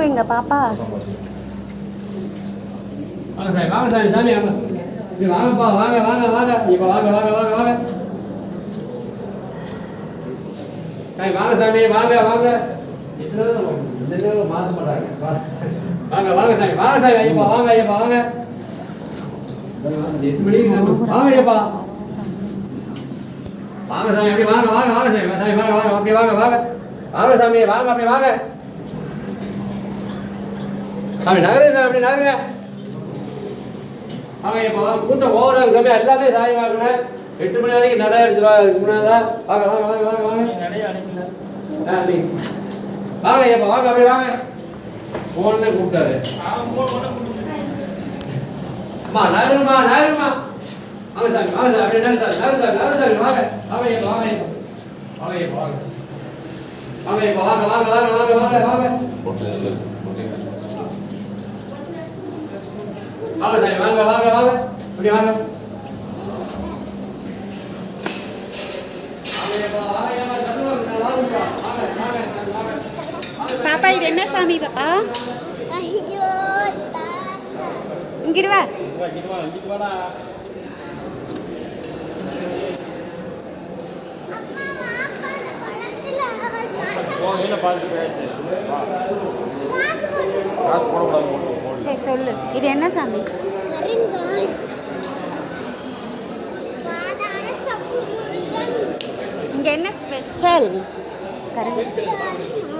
எங்க பாப்பா வாங்க சாமி வாங்க சாமி சாமி வாங்கப்பா வாங்க வாங்க வாங்க இப்போ வாங்க வாங்க வாங்க வாங்க சாமி வாங்க சாமி வாங்க வாங்க மாற்ற மாட்டாங்க வாங்க வாங்க சாமி வாங்க சாமி ஐயப்பா வாங்க ஐயப்பா வாங்க 8 மணிக்கு வாங்க ஐயப்பா வாங்க சாமி அப்படி வாங்க வாங்க வாங்க சாமி சாமி வாங்க வாங்க அப்படி வாங்க வாங்க வாங்க சாமி வாங்க அப்படி வாங்க சாமி நகருங்க சாமி அப்படி நகருங்க வாங்க இப்போ கூட்டம் ஓவராக சாமி எல்லாமே சாமி வாங்கின 8 மணி வரைக்கும் நடை அடிச்சிருவாங்க அதுக்கு முன்னாடி வாங்க வாங்க வாங்க வாங்க வாங்க வாங்க ஐயப்பா வாங்க அப்படி வாங்க ஃபோன்னு கூப்பிட்டாரு அம்மா நகருமா நகருமா வாங்க சாமி வாங்க சாமி அப்படி நகரு சாமி நகரு சாமி நகரு சாமி வாங்க வாங்க ஐயப்பா வாங்க ஐயப்பா வாங்க ஐயப்பா வாங்க வாங்க ஐயப்பா வாங்க வாங்க வாங்க வாங்க வாங்க வாங்க வாங்க சாமி வாங்க வாங்க வாங்க இப்படி வாங்க பாப்பா இது என்ன சாமி பாப்பா இங்கிட்டு வா சரி சொல்லு இது என்ன சாமி இங்க என்ன ஸ்பெஷல் கரண்ட்